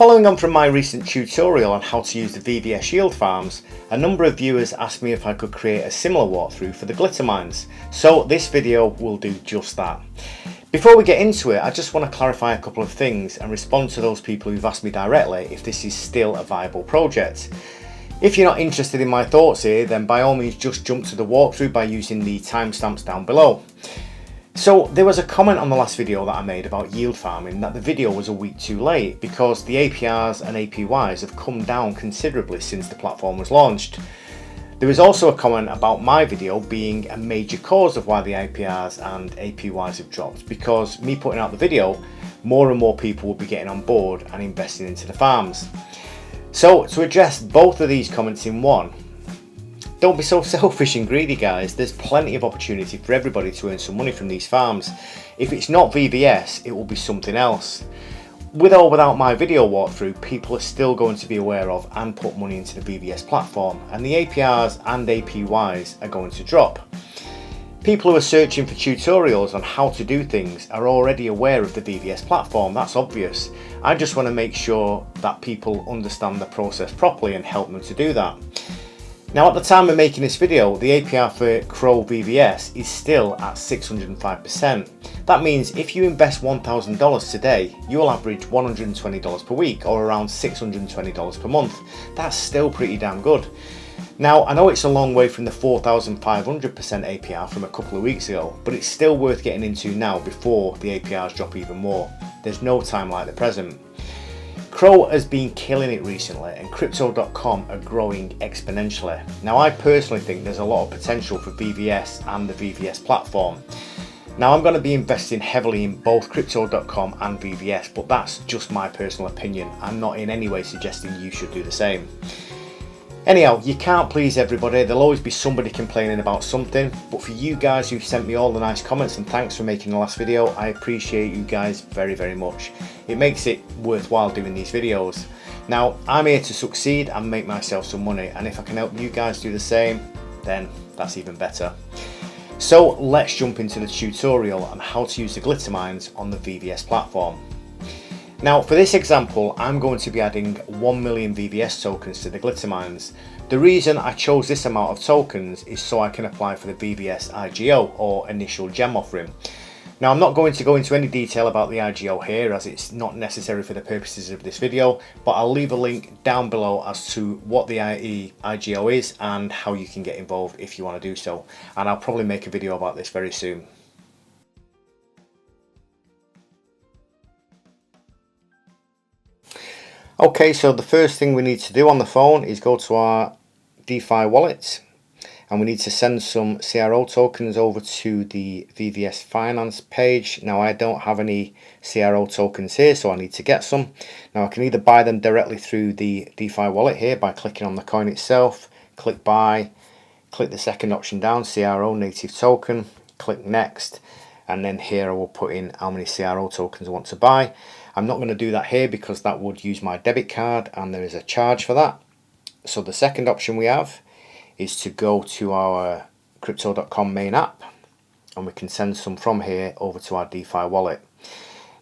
Following on from my recent tutorial on how to use the VVS yield farms, a number of viewers asked me if I could create a similar walkthrough for the glitter mines, so this video will do just that. Before we get into it, I just want to clarify a couple of things and respond to those people who've asked me directly if this is still a viable project. If you're not interested in my thoughts here, then by all means just jump to the walkthrough by using the timestamps down below. So there was a comment on the last video that I made about yield farming that the video was a week too late because the APRs and APYs have come down considerably since the platform was launched. There was also a comment about my video being a major cause of why the APRs and APYs have dropped, because me putting out the video, more and more people will be getting on board and investing into the farms. So to address both of these comments in one, don't be so selfish and greedy, guys. There's plenty of opportunity for everybody to earn some money from these farms. If it's not VVS, it will be something else. With or without my video walkthrough, people are still going to be aware of and put money into the VVS platform, and the APRs and APYs are going to drop. People who are searching for tutorials on how to do things are already aware of the VVS platform, that's obvious. I just want to make sure that people understand the process properly and help them to do that. Now, at the time of making this video, the APR for Cronos VVS is still at 605%. That means if you invest $1,000 today, you will average $120 per week, or around $620 per month. That's still pretty damn good. Now, I know it's a long way from the 4,500% APR from a couple of weeks ago, but it's still worth getting into now before the APRs drop even more. There's no time like the present. Crow has been killing it recently, and crypto.com are growing exponentially. Now, I personally think there's a lot of potential for VVS and the VVS platform. Now, I'm going to be investing heavily in both crypto.com and VVS, but that's just my personal opinion. I'm not in any way suggesting you should do the same. Anyhow, you can't please everybody. There'll always be somebody complaining about something, but for you guys who sent me all the nice comments and thanks for making the last video, I appreciate you guys very, very much. It makes it worthwhile doing these videos. Now, I'm here to succeed and make myself some money, and if I can help you guys do the same, then that's even better. So let's jump into the tutorial on how to use the glitter mines on the VVS platform. Now, for this example, I'm going to be adding 1 million VVS tokens to the glitter mines. The reason I chose this amount of tokens is so I can apply for the VVS IGO, or initial gem offering. Now, I'm not going to go into any detail about the IGO here, as it's not necessary for the purposes of this video, but I'll leave a link down below as to what the IGO is and how you can get involved if you want to do so. And I'll probably make a video about this very soon. Okay, so the first thing we need to do on the phone is go to our DEFI Wallet, and we need to send some CRO tokens over to the VVS Finance page. Now, I don't have any CRO tokens here, so I need to get some. Now, I can either buy them directly through the DEFI Wallet here by clicking on the coin itself, click buy, click the second option down, CRO native token, click next, and then here I will put in how many CRO tokens I want to buy. I'm not going to do that here because that would use my debit card and there is a charge for that. So the second option we have is to go to our crypto.com main app, and we can send some from here over to our DEFI wallet.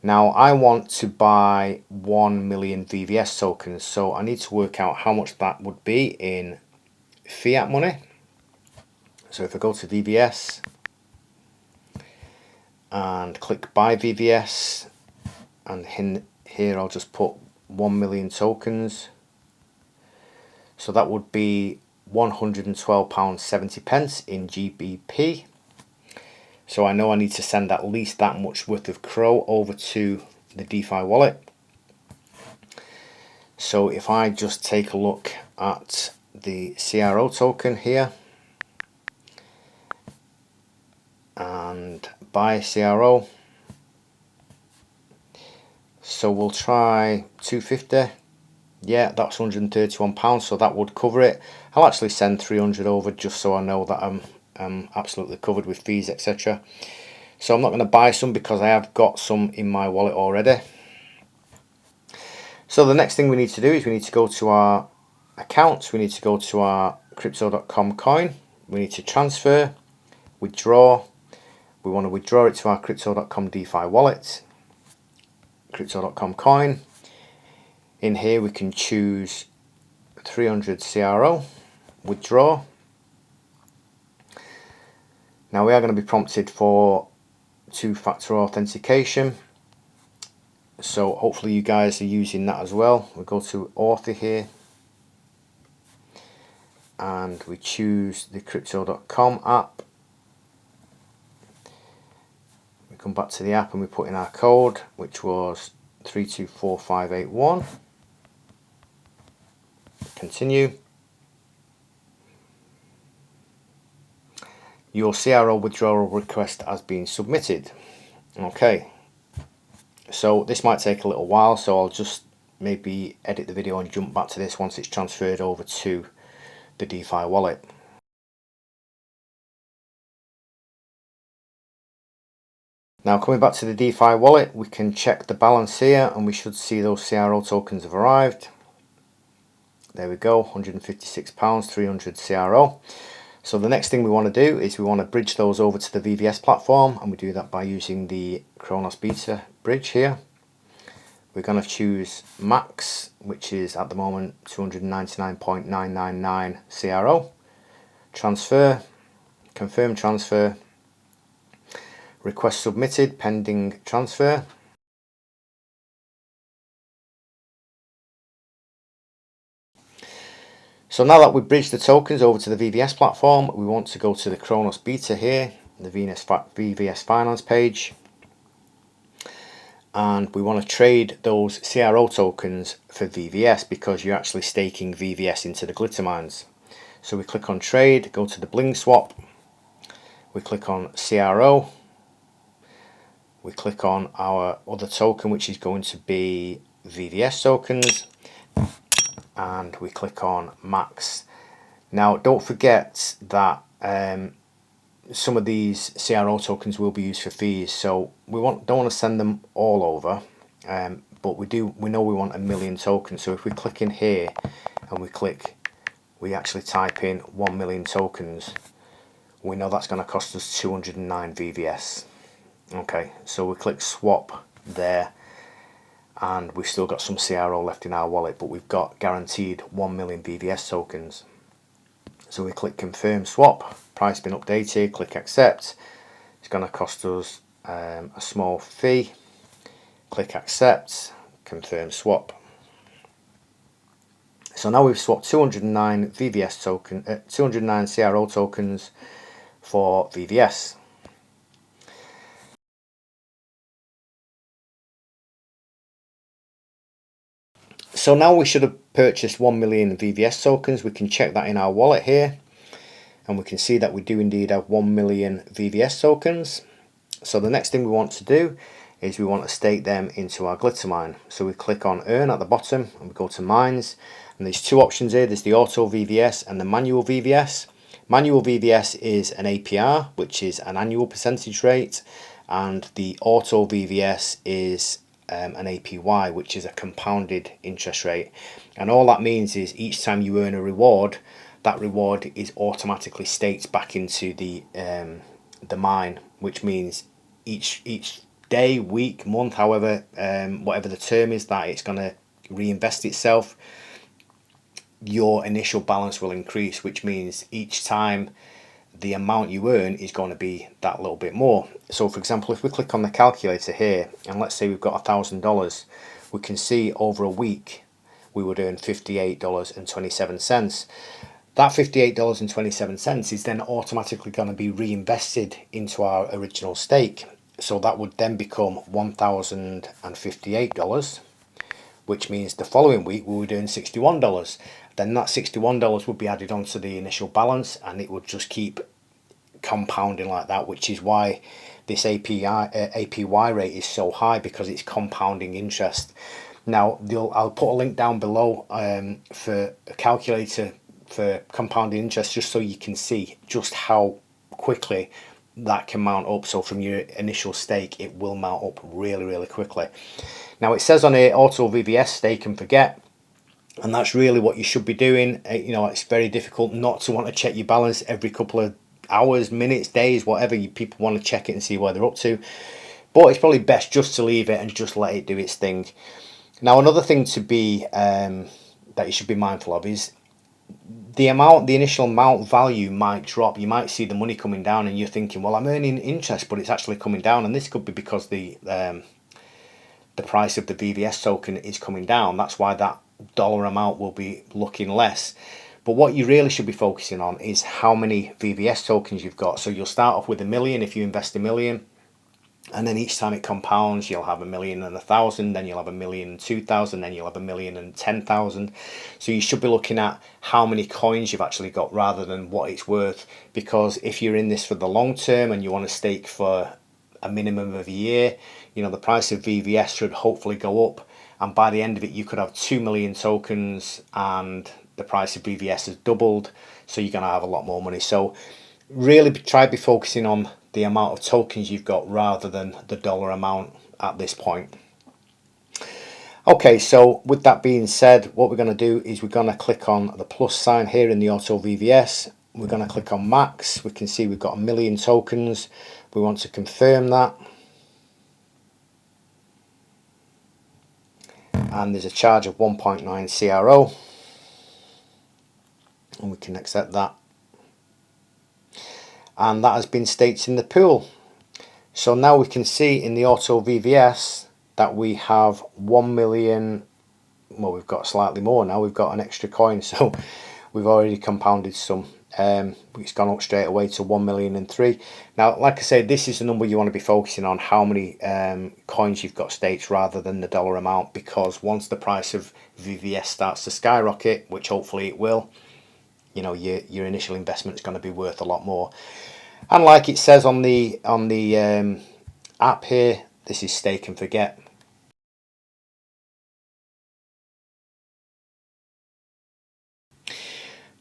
Now, I want to buy 1 million VVS tokens, so I need to work out how much that would be in fiat money. So if I go to VVS and click buy VVS, and here I'll just put 1 million tokens. So that would be £112.70 in GBP. So I know I need to send at least that much worth of Crow over to the DEFI wallet. So if I just take a look at the CRO token here and buy CRO. So we'll try 250. Yeah, that's £131, so that would cover it. I'll actually send 300 over just so I know that I'm absolutely covered with fees, etc. So I'm not going to buy some because I have got some in my wallet already. So the next thing we need to do is we need to go to our accounts. We need to go to our crypto.com coin. We need to transfer, withdraw. We want to withdraw it to our crypto.com DeFi wallet, crypto.com coin. In here we can choose 300 CRO, withdraw. Now we are going to be prompted for two-factor authentication, so hopefully you guys are using that as well. We go to Auto here and we choose the crypto.com app. We come back to the app and we put in our code, which was 324581. Continue. Your CRO withdrawal request has been submitted. Okay, so this might take a little while, so I'll just maybe edit the video and jump back to this once it's transferred over to the DeFi wallet. Now coming back to the DeFi wallet, we can check the balance here and we should see those CRO tokens have arrived. There we go, £156, 300 CRO. So the next thing we want to do is we want to bridge those over to the VVS platform, and we do that by using the Cronos Bridge here. We're going to choose max, which is at the moment 299.999 CRO. Transfer, confirm transfer, request submitted, pending transfer. So now that we've bridged the tokens over to the VVS platform, we want to go to the Cronos Beta here, the VVS Finance page, and we want to trade those CRO tokens for VVS because you're actually staking VVS into the glitter mines. So we click on trade, go to the bling swap, we click on CRO, we click on our other token, which is going to be VVS tokens, and we click on max. Now don't forget that some of these CRO tokens will be used for fees, so we don't want to send them all over, but we know we want 1 million tokens. So if we click in here and we actually type in 1 million tokens, we know that's going to cost us 209 VVS. Okay, so we click swap there, and we've still got some CRO left in our wallet, but we've got guaranteed 1 million VVS tokens. So we click confirm swap, price been updated, click accept. It's going to cost us a small fee. Click accept, confirm swap. So now we've swapped 209 VVS token, 209 CRO tokens for VVS. So now we should have purchased 1 million VVS tokens. We can check that in our wallet here, and we can see that we do indeed have 1 million VVS tokens. So the next thing we want to do is we want to stake them into our glitter mine. So we click on earn at the bottom and we go to mines, and there's two options here. There's the Auto VVS and the manual VVS. Manual VVS is an APR, which is an annual percentage rate, and the Auto VVS is an APY, which is a compounded interest rate. And all that means is each time you earn a reward, that reward is automatically staked back into the mine, which means each day, week, month, however, whatever the term is, that it's going to reinvest itself. Your initial balance will increase, which means each time the amount you earn is going to be that little bit more. So for example, if we click on the calculator here, and let's say we've got $1,000, we can see over a week we would earn $58.27. That $58.27 is then automatically going to be reinvested into our original stake. So that would then become $1,058, which means the following week we would earn $61. Then that $61 would be added onto the initial balance, and it would just keep compounding like that, which is why this APY rate is so high, because it's compounding interest. Now I'll put a link down below for a calculator for compounding interest, just so you can see just how quickly that can mount up. So from your initial stake, it will mount up really quickly. Now it says on here, Auto VVS, stake and forget, and that's really what you should be doing. You know, it's very difficult not to want to check your balance every couple of hours, minutes, days, whatever. People want to check it and see where they're up to, but it's probably best just to leave it and just let it do its thing. Now, another thing to be that you should be mindful of is the initial amount value might drop. You might see the money coming down and you're thinking, well, I'm earning interest, but it's actually coming down. And this could be because the price of the VVS token is coming down. That's why that dollar amount will be looking less. But what you really should be focusing on is how many VVS tokens you've got. So you'll start off with 1 million if you invest 1 million. And then each time it compounds, you'll have 1,000,000 and 1,000, then you'll have 1,000,000 and 2,000, then you'll have 1,000,000 and 10,000. So you should be looking at how many coins you've actually got rather than what it's worth. Because if you're in this for the long term and you want to stake for a minimum of a year, you know, the price of VVS should hopefully go up. And by the end of it, you could have 2 million tokens and the price of VVS has doubled. So you're going to have a lot more money. So really try to be focusing on the amount of tokens you've got rather than the dollar amount at this point. Okay, so with that being said, what we're going to do is we're going to click on the plus sign here in the Auto VVS. We're going to click on max. We can see we've got 1 million tokens. We want to confirm that. And there's a charge of 1.9 CRO. And we can accept that. And that has been staked in the pool. So now we can see in the Auto VVS that we have 1 million. Well, we've got slightly more now. We've got an extra coin, so we've already compounded some. It's gone up straight away to 1,000,003. Now, like I said, this is the number you want to be focusing on, how many coins you've got staked rather than the dollar amount, because once the price of VVS starts to skyrocket, which hopefully it will, you know, your initial investment is going to be worth a lot more. And like it says on the app here, this is stake and forget.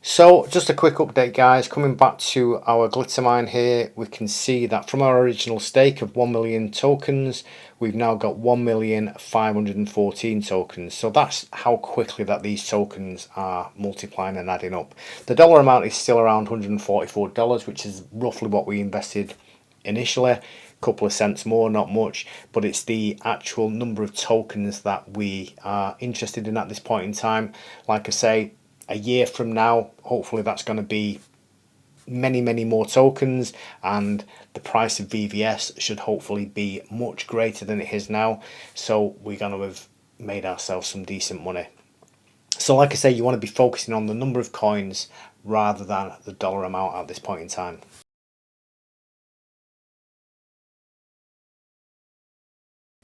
So just a quick update, guys. Coming back to our Glittermine here, we can see that from our original stake of 1 million tokens, we've now got 1,514,000 tokens. So that's how quickly that these tokens are multiplying and adding up. The dollar amount is still around $144, which is roughly what we invested initially. A couple of cents more, not much, but it's the actual number of tokens that we are interested in at this point in time. Like I say, a year from now, hopefully that's going to be many more tokens, and the price of VVS should hopefully be much greater than it is now. So we're going to have made ourselves some decent money. So like I say, you want to be focusing on the number of coins rather than the dollar amount at this point in time.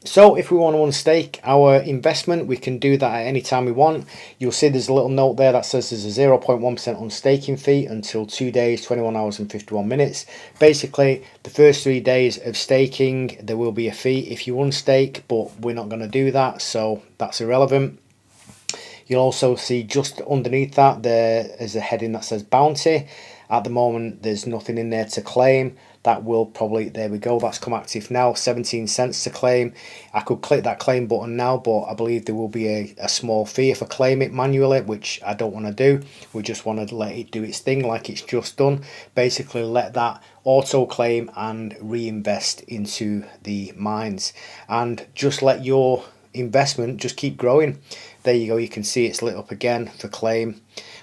So if we want to unstake our investment, we can do that at any time we want. You'll see there's a little note there that says there's a 0.1% unstaking fee until 2 days, 21 hours and 51 minutes. Basically, the first 3 days of staking, there will be a fee if you unstake, but we're not going to do that, so that's irrelevant. You'll also see just underneath that there is a heading that says bounty. At the moment, there's nothing in there to claim. That will probably, there we go, that's come active now, 17 cents to claim. I could click that claim button now, but I believe there will be a small fee if I claim it manually, which I don't want to do. We just want to let it do its thing like it's just done. Basically let that auto claim and reinvest into the mines, and just let your investment just keep growing. There you go, you can see it's lit up again for claim.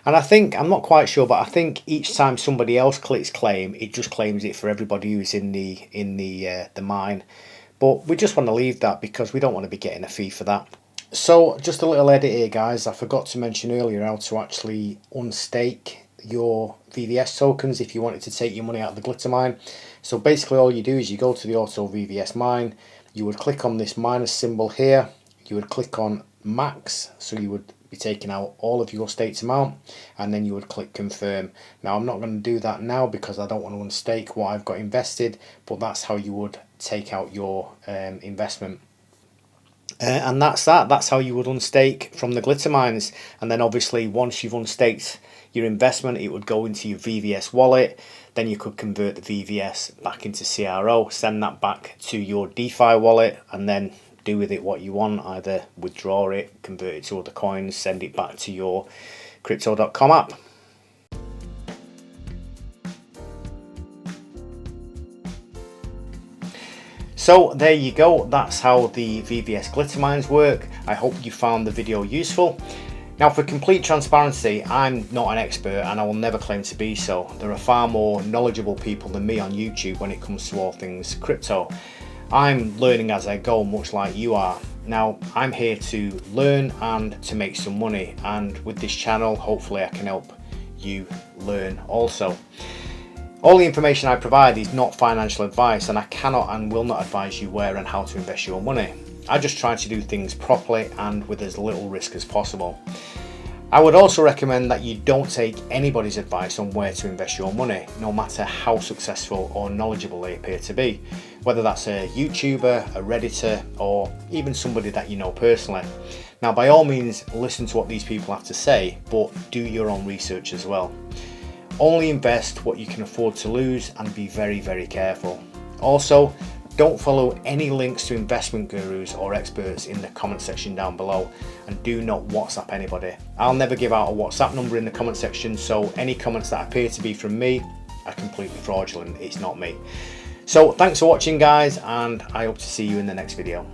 And I think, I'm not quite sure, but I think each time somebody else clicks claim, it just claims it for everybody who's in the mine. But we just want to leave that because we don't want to be getting a fee for that. So just a little edit here, guys. I forgot to mention earlier how to actually unstake your VVS tokens if you wanted to take your money out of the Glittermine. So basically all you do is you go to the Auto VVS mine, you would click on this minus symbol here, you would click on max, so you would be taking out all of your staked amount, and then you would click confirm. Now I'm not going to do that now because I don't want to unstake what I've got invested, but that's how you would take out your investment. And that's how you would unstake from the Glittermines. And then obviously once you've unstaked your investment, it would go into your VVS wallet. Then you could convert the VVS back into CRO, send that back to your DeFi wallet, and then do with it what you want. Either withdraw it, convert it to other coins, send it back to your crypto.com app. So there you go, that's how the VVS glitter mines work. I hope you found the video useful. Now, for complete transparency, I'm not an expert and I will never claim to be so. There are far more knowledgeable people than me on YouTube when it comes to all things crypto. I'm learning as I go, much like you are. Now, I'm here to learn and to make some money, and with this channel, hopefully I can help you learn also. All the information I provide is not financial advice, and I cannot and will not advise you where and how to invest your money. I just try to do things properly and with as little risk as possible. I would also recommend that you don't take anybody's advice on where to invest your money, no matter how successful or knowledgeable they appear to be, whether that's a YouTuber, a Redditor, or even somebody that you know personally. Now, by all means, listen to what these people have to say, but do your own research as well. Only invest what you can afford to lose and be very, very careful. Also, don't follow any links to investment gurus or experts in the comment section down below, and do not WhatsApp anybody. I'll never give out a WhatsApp number in the comment section, so any comments that appear to be from me are completely fraudulent. It's not me. So thanks for watching, guys, and I hope to see you in the next video.